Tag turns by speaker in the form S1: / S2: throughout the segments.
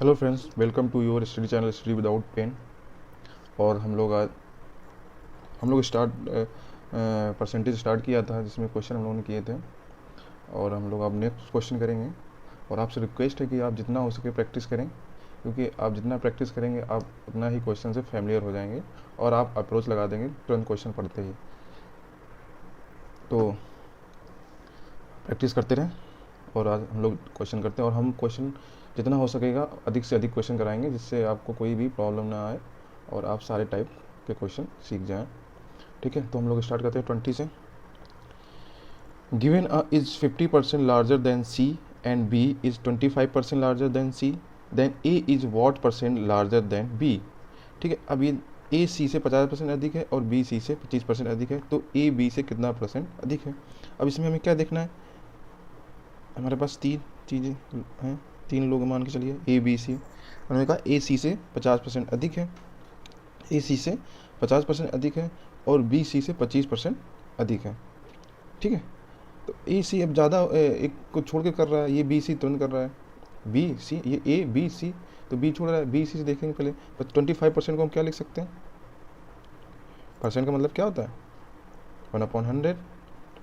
S1: Hello friends, welcome to your study channel study without pain. और हम लोग start percentage start किया था, जिसमें क्वेश्चन हम लोगों ने किए थे। और हम लोग अब नेक्स्ट क्वेश्चन करेंगे। और आपसे रिक्वेस्ट है कि आप जितना हो सके प्रैक्टिस करें, क्योंकि आप जितना प्रैक्टिस करेंगे आप उतना ही क्वेश्चन से फैमिलियर हो जाएंगे और आप अप्रोच लगा देंगे तुरंत क्वेश्चन पढ़ते ही। तो प्रैक्टिस करते रहें और आज हम लोग क्वेश्चन करते हैं। और हम क्वेश्चन जितना हो सकेगा अधिक से अधिक क्वेश्चन कराएंगे, जिससे आपको कोई भी प्रॉब्लम ना आए और आप सारे टाइप के क्वेश्चन सीख जाएं। ठीक है, तो हम लोग स्टार्ट करते हैं 20 से। Given A is 50% larger than C and B is 25% larger than C, then A is what percent larger than B. ठीक है, अब ये ए सी से 50% अधिक है और बी सी से 25% अधिक है, तो ए बी से कितना परसेंट अधिक है। अब इसमें हमें क्या देखना है, हमारे पास तीन चीज़ें हैं, तीन लोग मान के चलिए ए बी सी। उन्होंने कहा ए सी से 50% अधिक है, ए सी से 50% अधिक है और बी सी से 25% अधिक है। ठीक है, तो ए सी अब ज़्यादा एक को छोड़ के कर रहा है, ये बी सी तुरंत कर रहा है, बी सी, ये ए बी सी, तो बी छोड़ रहा है, बी सी से देखेंगे पहले। 25% को हम क्या लिख सकते हैं, परसेंट का मतलब क्या होता है 1/100,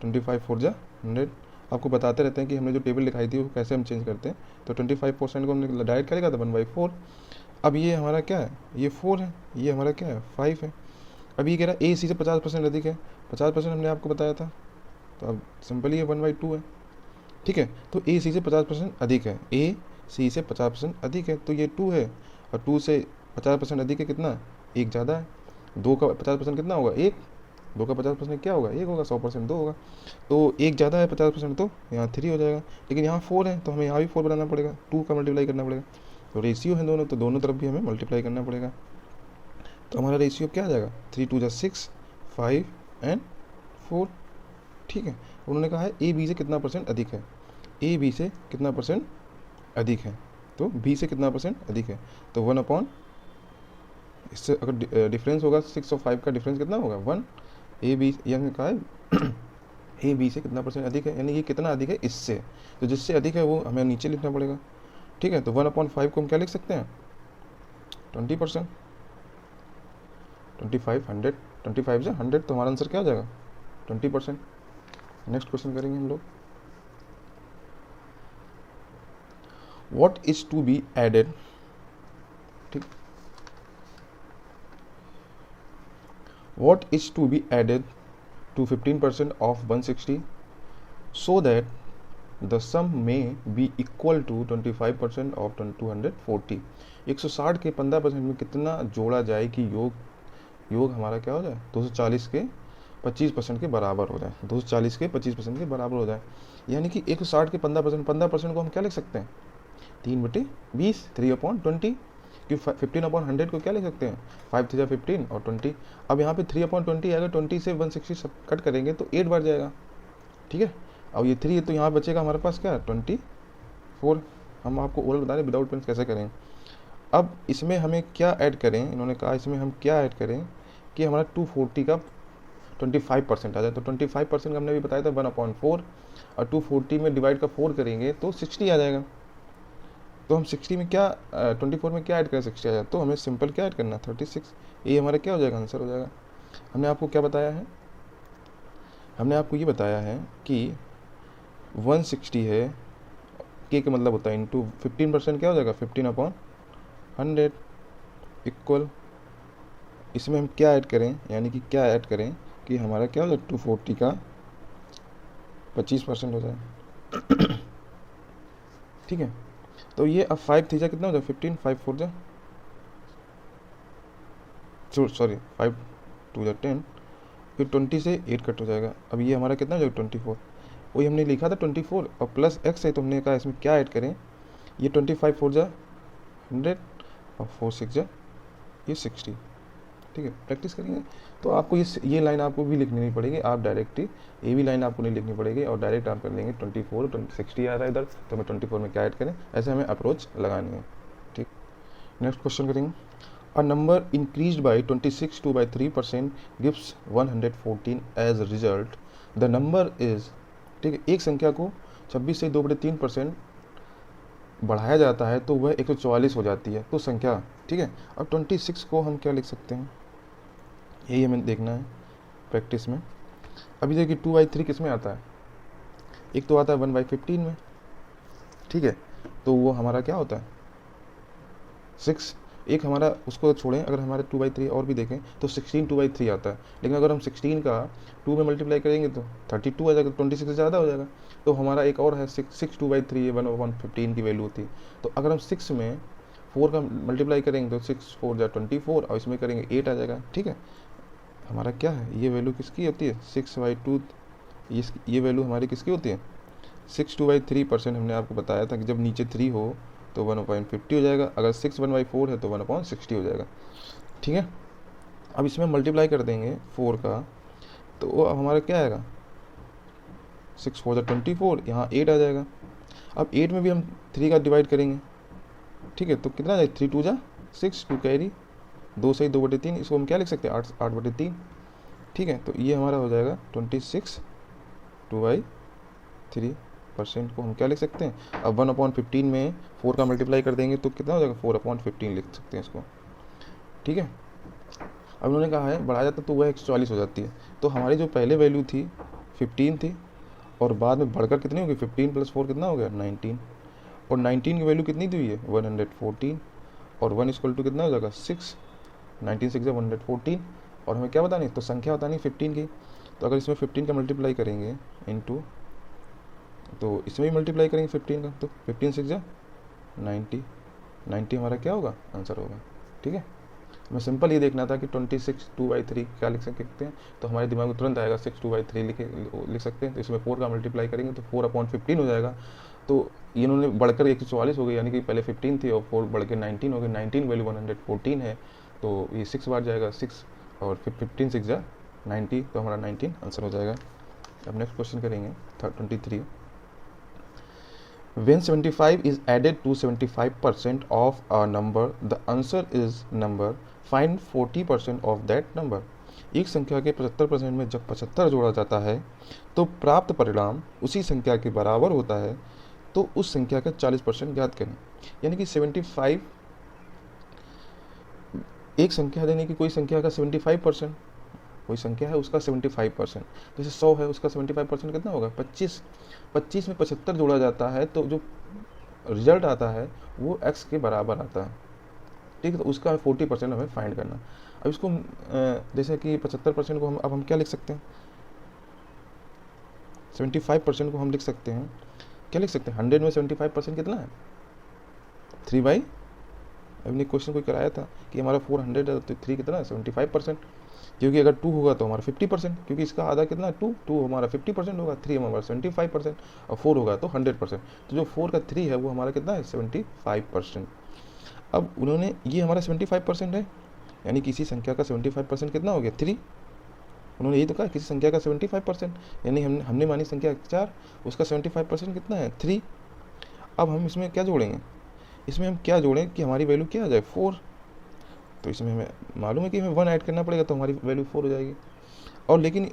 S1: 25 4 जा 100। आपको बताते रहते हैं कि हमने जो टेबल लिखाई थी वो कैसे हम चेंज करते हैं। तो 25% को हमने डायरेक्ट क्या लिखा था 1/4। अब ये हमारा क्या है, ये 4 है, ये हमारा क्या है 5 है। अब ये कह रहा है ए सी से 50% अधिक है, 50% हमने आपको बताया था, तो अब सिंपली ये 1/2 है। ठीक है, तो ए सी से 50% अधिक है, ए सी से 50% अधिक है, तो ये 2 है। और 2 से 50% अधिक है कितना, एक ज़्यादा है। 2 का 50% कितना होगा, एक। 2 का 50% क्या होगा, एक होगा। 100% 2 होगा, तो एक ज़्यादा है 50%, तो यहाँ 3 हो जाएगा। लेकिन यहाँ 4 है, तो हमें यहाँ भी 4 बनाना पड़ेगा, 2 का मल्टीप्लाई करना पड़ेगा। तो रेशियो है दोनों, तो दोनों तरफ भी हमें मल्टीप्लाई करना पड़ेगा। तो हमारा रेशियो क्या आ जाएगा, 3 2 जा 6, 5 एंड 4। ठीक है, उन्होंने कहा है ए बी से कितना परसेंट अधिक है, ए बी से कितना परसेंट अधिक है, तो बी से कितना परसेंट अधिक है। तो 1/, इससे अगर डिफरेंस होगा 6 और 5 का डिफरेंस कितना होगा 1। ए बी यह कहा है ए बी से कितना परसेंट अधिक है, यानी ये कितना अधिक है इससे, तो जिससे अधिक है वो हमें नीचे लिखना पड़ेगा। ठीक है, तो 1/5 को हम क्या लिख सकते हैं 20%। 25 100, 25 से 100, तो हमारा आंसर क्या आ जाएगा 20%। नेक्स्ट क्वेश्चन करेंगे हम लोग, what is to be added. ठीक, what is to be added to 15% of 160 so that the sum may be equal to 25% of 240। 160 के 15% में कितना जोड़ा जाए कि योग हमारा क्या हो जाए 240 के 25% के बराबर हो जाए, 240 के 25% के बराबर हो जाए। यानी कि 160 के 15% को हम क्या लिख सकते हैं 3/20, 3/20। कि 15/100 को क्या लिख सकते हैं 5 3 15 और 20। अब यहाँ पे 3/20 आएगा, 20 से 160 सब कट करेंगे तो 8 बढ़ जाएगा। ठीक है, अब ये 3 है, तो यहाँ बचेगा हमारे पास क्या 24। हम आपको ओरल बता रहे विदाउट पेन कैसे करें। अब इसमें हमें क्या ऐड करें, इन्होंने कहा इसमें हम क्या ऐड करें कि हमारा 240 का 25% आ जाए। तो 25% हमने भी बताया था 1/4, और 240 में डिवाइड का 4 करेंगे तो 60 आ जाएगा। तो हम 60 में क्या 24 में क्या ऐड करें 60 आ जाए, तो हमें सिंपल क्या ऐड करना 36। ये हमारा क्या हो जाएगा आंसर हो जाएगा। हमने आपको क्या बताया है, हमने आपको ये बताया है कि 160 है, के मतलब होता है इंटू 15% क्या हो जाएगा 15/100 इक्वल। इसमें हम क्या ऐड करें, यानी कि क्या ऐड करें कि हमारा क्या हो जाए 240 का 25% हो जाए। ठीक है, तो ये अब 5 थी जा कितना हो जाए 15, 5 4 जा सॉरी 5 2 जा 10, फिर 20 से 8 कट हो जाएगा। अब ये हमारा कितना हो जाएगा 24। वही हमने लिखा था 24 और प्लस एक्स है, तो हमने कहा इसमें क्या ऐड करें, ये 25 4 जा 100 और 4 6 जा ये 60। ठीक है, प्रैक्टिस करेंगे तो आपको ये लाइन आपको भी लिखनी नहीं पड़ेगी, आप डायरेक्ट ही ये भी लाइन आपको नहीं लिखनी पड़ेगी और डायरेक्ट आप कर लेंगे 24 60 आ रहा है इधर, तो हमें 24 में क्या ऐड करें, ऐसे हमें अप्रोच लगानी है। ठीक, नेक्स्ट क्वेश्चन करेंगे। A number increased by 26 to by 3% gives 114 as a result. The number is, ठीक है, एक संख्या को 26 से 2/3% बढ़ाया जाता है तो वह 144 हो जाती है, तो संख्या, ठीक है। अब 26 को हम क्या लिख सकते हैं, यही हमें देखना है प्रैक्टिस में। अभी देखिए 2/3 किस में आता है, एक तो आता है 1/15 में, ठीक है। तो वो हमारा क्या होता है 6, एक हमारा उसको छोड़ें, अगर हमारे 2/3 और भी देखें तो 16 2/3 आता है, लेकिन अगर हम 16 का 2 में मल्टीप्लाई करेंगे तो 32 आ जाएगा, 26 से ज़्यादा हो जाएगा। तो हमारा एक और है 6 2/3, ये 1/15 की वैल्यू होती है। तो अगर हम 6 में 4 का मल्टीप्लाई करेंगे तो 6 4 जा 24, और इसमें करेंगे 8 आ जाएगा, ठीक है। हमारा क्या है, ये वैल्यू किसकी होती है 6/2, ये वैल्यू हमारी किसकी होती है 6 2/3%। हमने आपको बताया था कि जब नीचे 3 हो तो 1/50 हो जाएगा, अगर 6 1/4 है तो 1/60 हो जाएगा, ठीक है। अब इसमें मल्टीप्लाई कर देंगे 4 का, तो वो अब हमारा क्या आएगा 6 4 24, यहाँ 8 आ जाएगा। अब 8 में भी हम 3 का डिवाइड करेंगे, ठीक है, तो कितना आ जाएगा 3 2 जा 6, 2 कैरी, 2 सही 2/3, इसको हम क्या लिख सकते हैं 8/3, ठीक है। तो ये हमारा हो जाएगा 26 2/3% को हम क्या लिख सकते हैं। अब 1/15 में 4 का मल्टीप्लाई कर देंगे तो कितना हो जाएगा 4/15 लिख सकते हैं इसको, ठीक है। अब उन्होंने कहा है बढ़ाया जाता तो वह 144 हो जाती है। तो हमारी जो पहले वैल्यू थी 15 थी, और बाद में बढ़कर कितनी होगी 15 + 4 कितना हो गया 19, और 19 की वैल्यू कितनी दी हुई है 114, और 1 = कितना हो जाएगा 6, 19 6 114, और हमें क्या बतानी तो संख्या बतानी 15 की। तो अगर इसमें 15 का मल्टीप्लाई करेंगे इनटू, तो इसमें भी मल्टीप्लाई करेंगे 15 का, तो 15 6 90, 90 हमारा क्या होगा आंसर होगा, ठीक है। हमें सिंपल ये देखना था कि 26 2/3 क्या लिख सकते हैं, तो हमारे दिमाग में तुरंत आएगा 6 2/3 लिख सकते हैं। तो इसमें 4 का मल्टीप्लाई करेंगे तो 4/15 हो जाएगा। तो इन्होंने बढ़कर 144 हो गई, यानी कि पहले 15 थी और 4 बढ़ के 19 हो गई, 19 वैल्यू 114 है, तो ये 6 बार जाएगा 6, और फिर 15 6 जा 90, तो हमारा 19 आंसर हो जाएगा। अब नेक्स्ट क्वेश्चन करेंगे 23। When 75 is added to 75% of a number, the answer is number. Find 40% of that number. एक संख्या के 75% में जब 75 जोड़ा जाता है तो प्राप्त परिणाम उसी संख्या के बराबर होता है, तो उस संख्या का 40% ज्ञात करें। यानी कि 75, एक संख्या देने की कोई संख्या का 75%, कोई संख्या है उसका 75%, जैसे 100 है उसका 75% कितना होगा 25, 25 में 75 जोड़ा जाता है तो जो रिजल्ट आता है वो x के बराबर आता है, ठीक है। तो उसका 40% हमें फाइंड करना। अब इसको जैसे कि 75% को हम क्या लिख सकते हैं 75% को हम लिख सकते हैं, क्या लिख सकते हैं 100 में 75% कितना है 3/, अभी क्वेश्चन कोई कराया था कि हमारा 400 है तो 3 कितना है 75%, क्योंकि अगर 2 होगा तो हमारा 50%, क्योंकि इसका आधा कितना है 2 हमारा 50% होगा, 3 हमारा 75%, और 4 होगा तो 100%। तो जो 4 का 3 है वो हमारा कितना है 75%। अब उन्होंने ये हमारा 75% है, यानी किसी संख्या का 75% कितना हो गया 3, उन्होंने यही तो कहा किसी संख्या का 75%, यानी हमने मानी संख्या 4, उसका 75% कितना है 3। अब हम इसमें क्या जोड़ेंगे, इसमें हम क्या जोड़ें कि हमारी वैल्यू क्या आ जाए 4, तो इसमें हमें मालूम है कि हमें 1 ऐड करना पड़ेगा तो हमारी वैल्यू 4 हो जाएगी। और लेकिन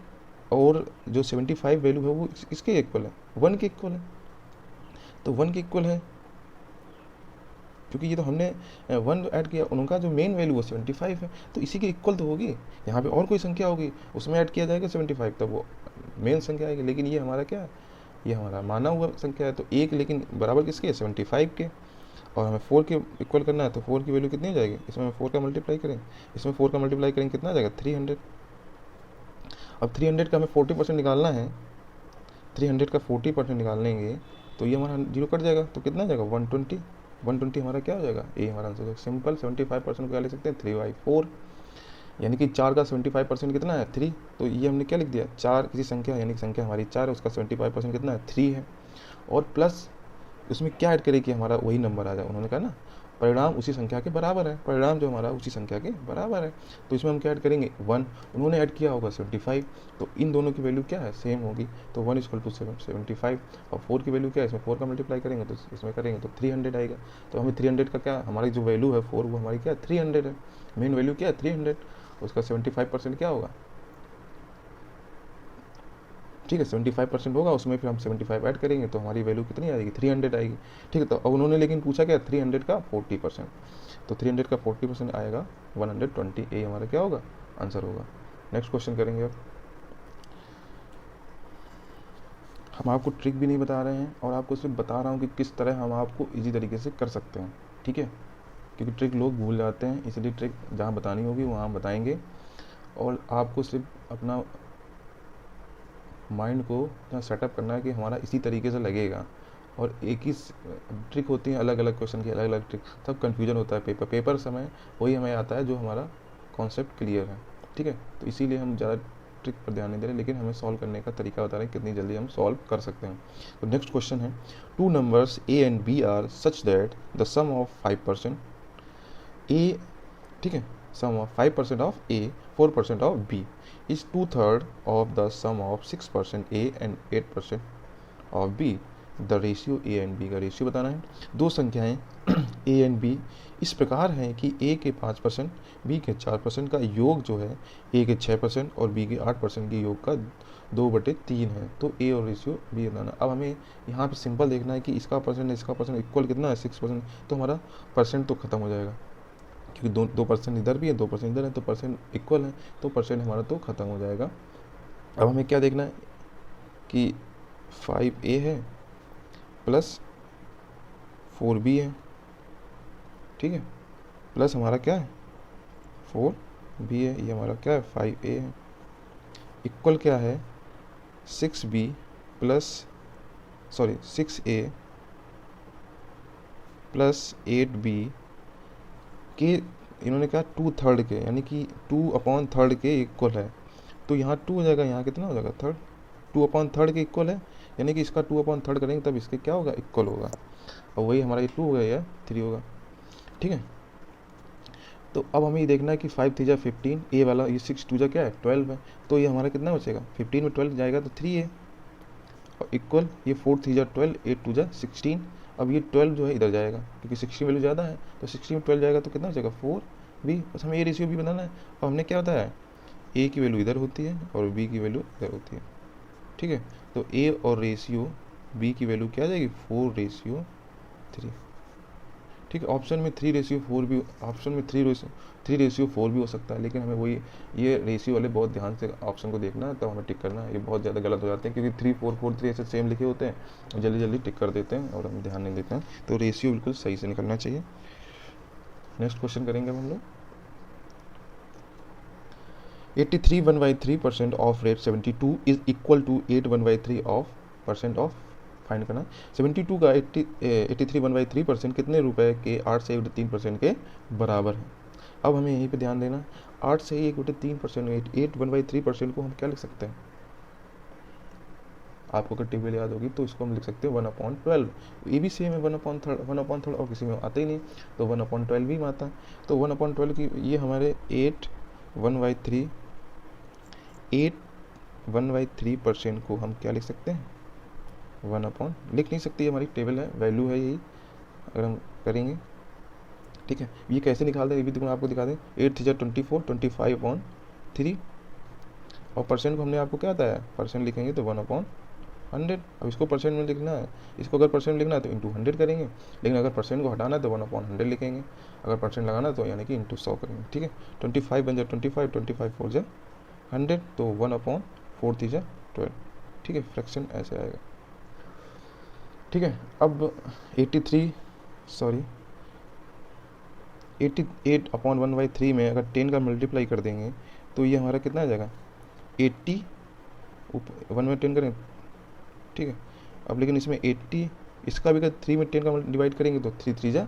S1: और जो 75 वैल्यू है वो इसके इक्वल है 1 के इक्वल है, तो 1 के इक्वल है क्योंकि ये तो हमने 1 ऐड किया, उनका जो मेन वैल्यू वो 75 है तो इसी के इक्वल तो होगी। यहाँ पे और कोई संख्या होगी उसमें ऐड किया जाएगा 75, तब वो मेन संख्या आएगी, लेकिन ये हमारा क्या है ये हमारा माना हुआ संख्या है, तो एक लेकिन बराबर किसके 75 के, और हमें 4 के इक्वल करना है तो 4 की वैल्यू कितनी हो जाएगी, इसमें हम 4 का मल्टीप्लाई करें, इसमें 4 का मल्टीप्लाई करेंगे कितना आ जाएगा 300। अब 300 का हमें 40% निकालना है, 300 का 40% निकाल लेंगे तो ये हमारा 0 कट जाएगा, तो कितना आ जाएगा 120, 120 हमारा क्या हो जाएगा ये हमारा आंसर हो जाएगा। सिंपल 75% को क्या लिख सकते हैं 3/4, यानी कि 4 का 75% कितना है 3, तो ये हमने क्या लिख दिया 4 किसी संख्या, यानी कि संख्या हमारी 4 है उसका 75% कितना है 3 है, और प्लस उसमें क्या ऐड करें कि हमारा वही नंबर आ जाए, उन्होंने कहा ना परिणाम उसी संख्या के बराबर है, परिणाम जो हमारा उसी संख्या के बराबर है, तो इसमें हम क्या ऐड करेंगे 1, उन्होंने ऐड किया होगा 75, तो इन दोनों की वैल्यू क्या है सेम होगी, तो 1 = 75, और 4 की वैल्यू क्या है इसमें 4 का मल्टीप्लाई करेंगे तो इसमें करेंगे तो 300 आएगा। तो हमें 300 का क्या हमारी जो वैल्यू है 4 वो हमारी क्या है 300 है, मेन वैल्यू क्या है 300, उसका 75% क्या होगा ठीक है, 75% होगा, उसमें फिर हम 75 ऐड करेंगे तो हमारी वैल्यू कितनी आएगी, 300 आएगी। ठीक है, तो अब उन्होंने लेकिन पूछा क्या, 300 का 40%, तो 300 का 40% आएगा 120, ए हमारा क्या होगा, आंसर होगा। नेक्स्ट क्वेश्चन करेंगे। अब हम आपको ट्रिक भी नहीं बता रहे हैं और आपको सिर्फ बता रहा हूँ कि किस तरह हम आपको इजी तरीके से कर सकते हैं। ठीक है, क्योंकि ट्रिक लोग भूल जाते हैं, इसलिए ट्रिक जहाँ बतानी होगी वहाँ हम बताएंगे, और आपको सिर्फ अपना माइंड को सेटअप करना है कि हमारा इसी तरीके से लगेगा। और एक ही ट्रिक होती है, अलग अलग क्वेश्चन की अलग अलग ट्रिक, सब कन्फ्यूजन होता है पेपर समय वही हमें आता है जो हमारा कॉन्सेप्ट क्लियर है। ठीक है, तो इसीलिए हम ज़्यादा ट्रिक पर ध्यान नहीं दे रहे, लेकिन हमें सॉल्व करने का तरीका बता रहे हैं कितनी जल्दी हम सॉल्व कर सकते हैं। तो नेक्स्ट क्वेश्चन है, two numbers A and B are such that the sum of 5% A, ठीक है, sum of 5% of A, 4% of B is 2/3 of the sum of 6% A and 8% of B. The ratio A and B का ratio बताना है। दो संख्याएं A and B इस प्रकार हैं कि A के 5%, B के 4% का योग जो है A के 6% और B के 8% के योग का 2/3 है। तो A और रेशियो B बताना। अब हमें यहाँ पे सिंपल देखना है कि इसका परसेंट इक्वल कितना है, 6%, तो हमारा परसेंट तो खत्म हो जाएगा, क्योंकि 2% इधर भी है, 2% इधर है, तो परसेंट इक्वल है, तो परसेंट हमारा तो ख़त्म हो जाएगा। अब हमें क्या देखना है कि 5A है प्लस 4B है, ठीक है, प्लस हमारा क्या है 4B है, ये हमारा क्या है 5A है, इक्वल क्या है 6B plus 6A plus 8B के, इन्होंने कहा 2/3 के, यानी कि 2/3 के इक्वल है, तो यहाँ 2 हो जाएगा, यहाँ कितना हो जाएगा थर्ड, 2/3 के इक्वल है, यानी कि इसका 2/3 करेंगे तब इसके क्या होगा, इक्वल होगा, और वही हमारा ये 2 होगा या 3 होगा। ठीक है, तो अब हमें ये देखना है कि 5 3 जा 15, ए वाला, ये 6 2 जा क्या है 12 है, तो ये हमारा कितना बचेगा, 15 में 12 जाएगा तो 3 है, और इक्वल ये 4 3 जा 12, 8 2 जा 16। अब ये 12 जो है इधर जाएगा, क्योंकि 60 वैल्यू ज़्यादा है, तो 60 में 12 जाएगा तो कितना हो जाएगा 4B। बस हमें ये रेशियो भी बनाना है। और हमने क्या बताया, ए की वैल्यू इधर होती है और बी की वैल्यू इधर होती है। ठीक है, तो ए और रेशियो बी की वैल्यू क्या आ जाएगी, 4:3। ठीक है, ऑप्शन में 3:4 भी, ऑप्शन में 3:4 भी हो सकता है, लेकिन हमें वही ये रेशियो वाले बहुत ध्यान से ऑप्शन को देखना है, तो हमें टिक करना है। ये बहुत ज़्यादा गलत हो जाते हैं, क्योंकि 3 4 4 3 ऐसे सेम लिखे होते हैं, जल्दी जल्दी टिक कर देते हैं और हम ध्यान नहीं देते हैं, तो रेशियो बिल्कुल सही से निकलना चाहिए। नेक्स्ट क्वेश्चन करेंगे हम लोग, 83 1/3% of rate 72 is equal to 8 1/3 of percent of, find करना। 72 का 83 1/3% कितने रुपए के 8 से 3% के बराबर है। अब हमें यहीं पे ध्यान देना, 8 से 1/3%, 8 1/3% को हम क्या लिख सकते हैं, आपको अगर टेबल याद होगी तो इसको हम लिख सकते हैं 1/12। ये भी सेम है 1/3 और किसी में आता ही नहीं, तो 1/12 भी में आता है, तो 1/12 की ये हमारे 8 1/3% को हम क्या लिख सकते हैं, 1/, लिख नहीं सकती, हमारी टेबल है, वैल्यू है यही, अगर हम करेंगे। ठीक है, ये कैसे निकालते हैं ये भी आपको दिखा दें, 8 3 24, 25/3, और परसेंट को हमने आपको क्या बताया, परसेंट लिखेंगे तो 1/100। अब इसको परसेंट में लिखना है, इसको अगर परसेंट लिखना है तो इंटू 100 करेंगे, लेकिन अगर परसेंट को हटाना है तो 1/100 लिखेंगे, अगर परसेंट लगाना है तो यानी कि इंटू 100 करेंगे। ठीक है, 25 बन जाए 25, 25 4 जा 100, तो 1/4 3 जा 12। ठीक है, फ्रैक्शन ऐसे आएगा। ठीक है, अब 88/1/3 में अगर 10 का मल्टीप्लाई कर देंगे तो ये हमारा कितना आ जाएगा, 80, 1 में 10 करें। ठीक है, अब लेकिन इसमें 80, इसका भी अगर 3 में 10 का डिवाइड करेंगे तो 3 3 जा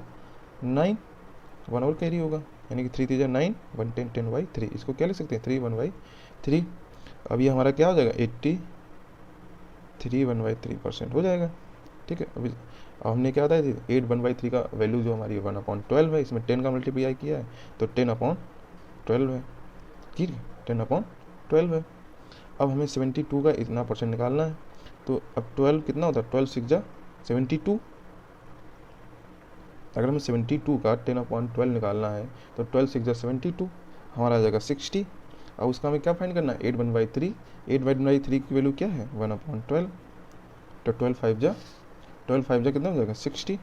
S1: 9, 1 और कैरी होगा, यानी कि 3 3 जा 9, 1 10 10/3, इसको क्या लिख सकते हैं 3 1/3। अब ये हमारा क्या हो जाएगा, 83 1/3% हो जाएगा। ठीक है, अभी अब हमने क्या बताया थी, 8 1/3 का वैल्यू जो हमारी 1/12 है, इसमें 10 का मल्टीप्लाई किया है तो 10/12 है। ठीक है, 10/12 है। अब हमें 72 का इतना परसेंट निकालना है, तो अब 12 कितना होता है, 12 6 जा 72। अगर हमें 72 का 10/12 निकालना है तो 12 6 जा 72, हमारा आ जाएगा 60। अब उसका हमें क्या फाइंड करना है, 8/3, 8/3 की वैल्यू क्या है 1/12, तो 12 5 जा कितना हो जाएगा 60।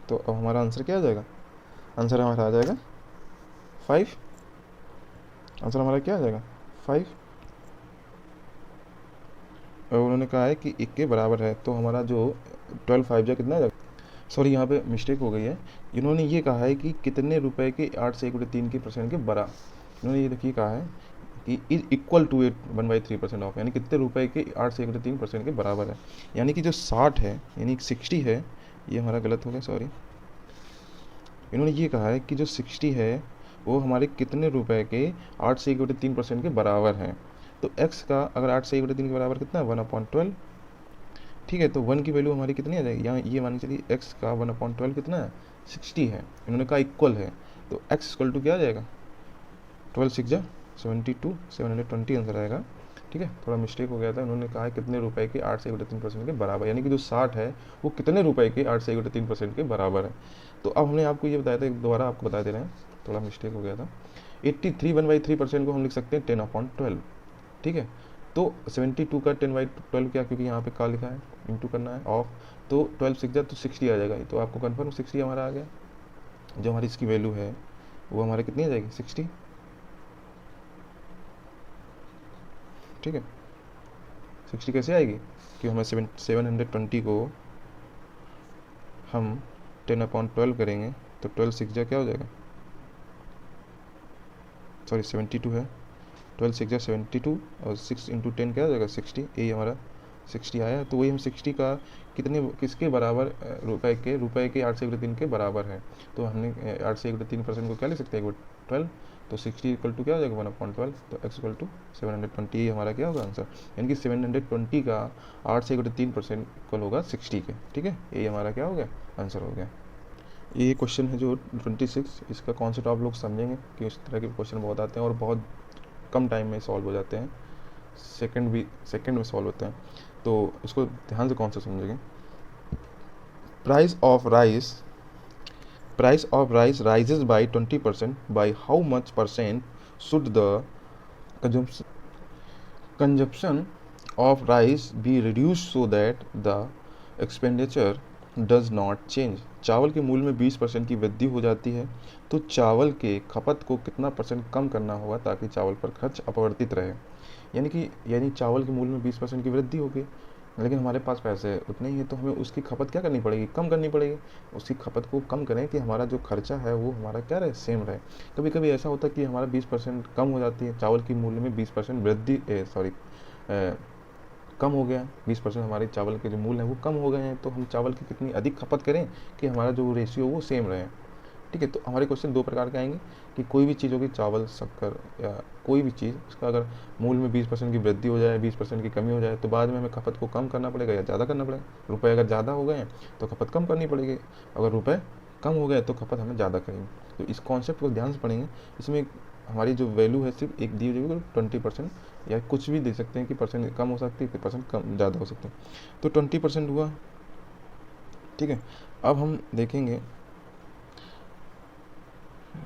S1: तो अब हमारा आंसर क्या आ जाएगा, आंसर हमारा आ जाएगा 5, आंसर हमारा क्या आ जाएगा 5। और उन्होंने कहा है कि 1 के बराबर है, तो हमारा जो 12 5 जा कितना आ जाएगा, सॉरी यहाँ पे मिस्टेक हो गई है, इन्होंने ये कहा है कि कितने रुपए के 8 से 1/3 के परसेंट के बराबर, इन्होंने ये देखिए कहा है कि इज इक्वल टू 1/3% ऑफ, यानी कितने रुपए के 8 से 1/3% के बराबर है, यानी कि जो 60 है यानी 60 है, ये हमारा गलत हो गया सॉरी, इन्होंने ये कहा है कि जो 60 है वो हमारे कितने रुपए के 8 से 1/3% के बराबर है। तो x का अगर 8 से 1/3 के बराबर कितना है 1/12, ठीक है, तो 1 की वैल्यू हमारी कितनी आ जाएगी, यहाँ ये मान चलिए x का 1/12 कितना है 60 है, इन्होंने कहा इक्वल है, तो x इक्वल टू क्या आ जाएगा 12 6 जा 72, 720 आंसर आएगा। ठीक है, थोड़ा मिस्टेक हो गया था, उन्होंने कहा है कितने रुपए के 8 से 1/3% के बराबर, यानी कि जो 60 है वो कितने रुपए के 8 से 1/3% के बराबर है। तो अब हमने आपको ये बताया था, दोबारा आपको बता दे रहे हैं, थोड़ा मिस्टेक हो गया था। 83 1/3% को हम लिख सकते हैं 10/12, ठीक है। तो 72 का 10/12 क्या, क्योंकि यहाँ पे का लिखा है, इंटू करना है ऑफ, तो 12 6 जा तो 60 आ जाएगा, तो आपको कन्फर्म 60 हमारा आ गया। जो हमारी इसकी वैल्यू है वो हमारे कितनी आ जाएगी 60, ठीक है। 60 कैसे आएगी, कि हमें 720 को हम 10/12 करेंगे, तो 12 6 जा क्या हो जाएगा, सॉरी 72 है, 12 6 जा 72 और 6 इंटू 10 क्या हो जाएगा 60, यही हमारा 60 आया। तो वही हम 60 का कितने किसके बराबर, रुपए के 8 से 1/3 के बराबर है, तो हमने 8 से 1/3% को क्या ले सकते हैं 12, तो 60 इक्वल टू क्या हो जाएगा 1/12, तो x इक्वल टू 720, ये हमारा क्या होगा आंसर, यानी कि 720 का 8 से 1/3% इक्वल होगा 60 के, ठीक है, ये हमारा क्या हो गया आंसर हो गया। ये क्वेश्चन है जो 26, इसका कॉन्सेप्ट आप लोग समझेंगे कि इस तरह के क्वेश्चन बहुत आते हैं और बहुत कम टाइम में सॉल्व हो जाते हैं, सेकंड में सॉल्व होते हैं, तो इसको ध्यान से कॉन्सेप्ट समझेंगे। Price of rice rises by 20%. By how much percent should the consumption of rice be reduced so that the expenditure does not change? चावल के मूल्य में 20% की वृद्धि हो जाती है, तो चावल के खपत को कितना परसेंट कम करना होगा ताकि चावल पर खर्च अपरिवर्तित रहे, यानी चावल के मूल्य में 20% की वृद्धि होगी, लेकिन हमारे पास पैसे उतने ही है, तो हमें उसकी खपत क्या करनी पड़ेगी, कम करनी पड़ेगी, उसकी खपत को कम करें कि हमारा जो खर्चा है वो हमारा क्या रहे, सेम रहे। कभी कभी ऐसा होता है कि हमारा 20% कम हो जाती है, चावल की मूल्य में 20% वृद्धि कम हो गया, 20% हमारे चावल के जो मूल्य हैं वो कम हो गए हैं, तो हम चावल की कितनी अधिक खपत करें कि हमारा जो रेशियो वो सेम रहे, ठीक है। तो हमारे क्वेश्चन 2 प्रकार के आएंगे कि कोई भी चीज़ होगी, चावल शक्कर या कोई भी चीज़, उसका अगर मूल्य में 20% की वृद्धि हो जाए, 20% की कमी हो जाए, तो बाद में हमें खपत को कम करना पड़ेगा या ज़्यादा करना पड़ेगा। रुपए अगर ज़्यादा हो गए हैं तो खपत कम करनी पड़ेगी, अगर रुपए कम हो गए तो खपत हमें ज़्यादा करेंगे। तो इस कॉन्सेप्ट को ध्यान से पढ़ेंगे। इसमें हमारी जो वैल्यू है सिर्फ एक दी हुई 20%, या कुछ भी दे सकते हैं कि परसेंट कम हो सकती है, परसेंट कम ज़्यादा हो सकते हैं, तो 20% हुआ, ठीक है। अब हम देखेंगे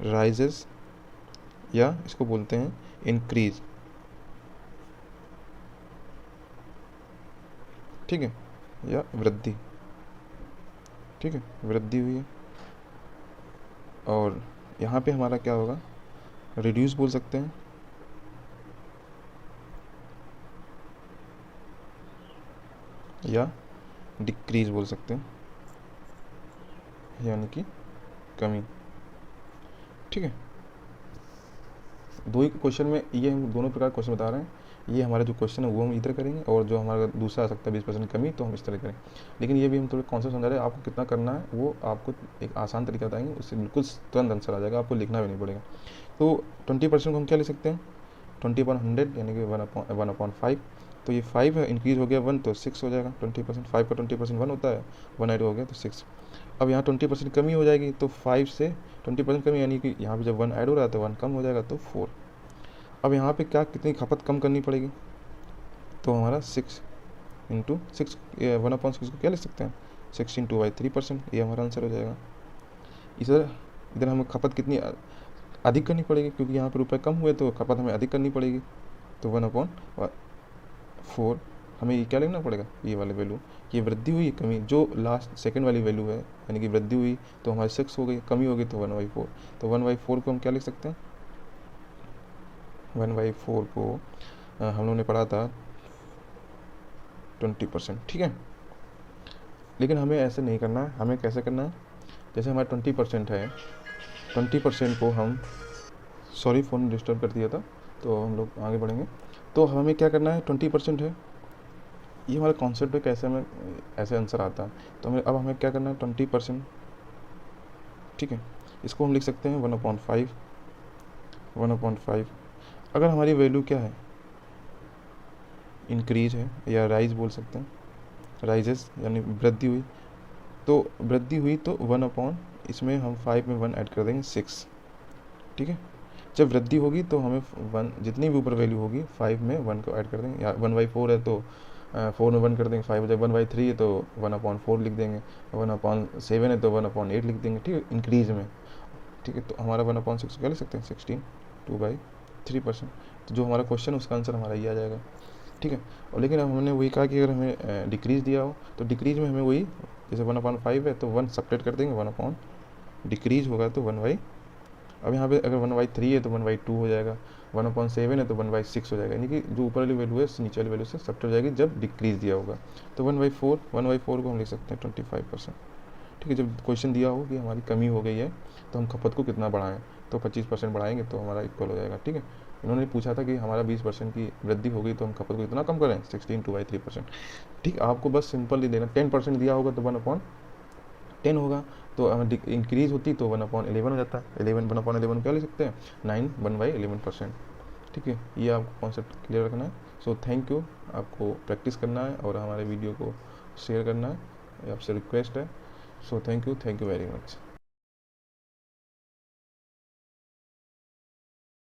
S1: राइजेस, या इसको बोलते हैं इंक्रीज, ठीक है, या वृद्धि, ठीक है, वृद्धि हुई है। और यहाँ पे हमारा क्या होगा, रिड्यूस बोल सकते हैं, या डिक्रीज बोल सकते हैं, यानी कि कमी, ठीक है। दो ही क्वेश्चन में ये हम दोनों प्रकार क्वेश्चन बता रहे हैं, ये हमारा जो क्वेश्चन है वो हम इधर करेंगे, और जो हमारा दूसरा आ सकता है 20% कमी, तो हम इस तरह करें। लेकिन ये भी हम थोड़े कॉन्सेप्ट समझा रहे हैं, आपको कितना करना है वो आपको एक आसान तरीका बताएंगे, उससे बिल्कुल तुरंत आंसर आ जाएगा, आपको लिखना भी नहीं पड़ेगा। तो 20% को हम क्या ले सकते हैं, 20/100 यानी कि 1/5, तो ये 5 है, इंक्रीज हो गया 1 तो 6 हो जाएगा, 20%, 5 का 20% 1 होता है, 1 ऐड हो गया तो 6। अब यहाँ 20% कमी हो जाएगी, तो 5 से 20% कमी, यानी कि यहाँ पे जब 1 ऐड हो रहा है तो 1 कम हो जाएगा, तो 4। अब यहाँ पे क्या कितनी खपत कम करनी पड़ेगी, तो हमारा 6 इंटू 6, 1/6 को क्या ले सकते हैं 16/3%, ये हमारा आंसर हो जाएगा। इधर इधर हमें खपत कितनी अधिक करनी पड़ेगी, क्योंकि यहाँ पे रुपए कम हुए तो खपत हमें अधिक करनी पड़ेगी। तो 1/4 हमें ये क्या लिखना पड़ेगा, ये वाली वैल्यू, ये वृद्धि हुई कमी, जो लास्ट सेकंड वाली वैल्यू है यानी कि वृद्धि हुई तो हमारी 6 हो गई, कमी हो गई तो 1/4। तो 1/4 को हम क्या लिख सकते हैं, 1/4 को हम लोगों ने पढ़ा था 20%, ठीक है। लेकिन हमें ऐसे नहीं करना है, हमें कैसे करना है, जैसे हमारा 20% है, 20% को हम, सॉरी फ़ोन डिस्टर्ब कर दिया था, तो हम लोग आगे बढ़ेंगे। तो हमें क्या करना है, 20% है, ये हमारा कॉन्सेप्ट है, कैसे हमें ऐसे आंसर आता है। तो हमें क्या करना है, 20%, ठीक है, इसको हम लिख सकते हैं 1/5। 1/5 अगर हमारी वैल्यू क्या है, इंक्रीज है या राइज बोल सकते हैं, राइजेस यानी वृद्धि हुई, तो वृद्धि हुई तो 1 इसमें हम 5 में 1 ऐड कर देंगे 6, ठीक है। जब वृद्धि होगी तो हमें 1, जितनी भी ऊपर वैल्यू होगी 5 में 1 को ऐड कर देंगे, या 1/4 है तो 4 में 1 कर देंगे, 5 जब 1/3 है तो 1/4 लिख देंगे, 1/7 है तो 1/8 लिख देंगे, ठीक है, इंक्रीज में, ठीक है। तो हमारा 1/6 क्या लिख सकते हैं, 16, 2/3%। तो जो हमारा क्वेश्चन है उसका आंसर हमारा ये आ जाएगा, ठीक है। और लेकिन अब हमने वही कहा कि अगर हमें डिक्रीज दिया हो तो डिक्रीज में हमें वही, जैसे 1/5 है तो 1 सब्ट्रैक्ट कर देंगे, 1 डिक्रीज होगा तो 1/, अब यहाँ पे अगर 1/3 है तो 1/2 हो जाएगा, 1/7 है तो 1/6 हो जाएगा, यानी कि जो ऊपर वाली वैल्यू है नीचे वाली वैल्यू से सब्ट्रैक्ट हो जाएगी जब डिक्रीज दिया होगा। तो 1/4 को हम लिख सकते हैं 25%, ठीक है। जब क्वेश्चन दिया हो कि हमारी कमी हो गई है तो हम खपत को कितना बढ़ाएं, तो 25% बढ़ाएंगे तो हमारा इक्वल हो जाएगा, ठीक है। इन्होंने पूछा था कि हमारा 20% की वृद्धि हो गई तो हम खपत को इतना कम करें, 16 2/3%, ठीक। आपको बस सिंपल ही देना, 10% दिया होगा तो 1/10 होगा, तो हमें इंक्रीज होती तो 1/11 हो जाता है, 1/11 क्या ले सकते हैं, 9 1/11%, ठीक है। ये आपको कॉन्सेप्ट क्लियर रखना है। सो थैंक यू, आपको प्रैक्टिस करना है और हमारे वीडियो को शेयर करना है, आपसे रिक्वेस्ट है। So thank you very much.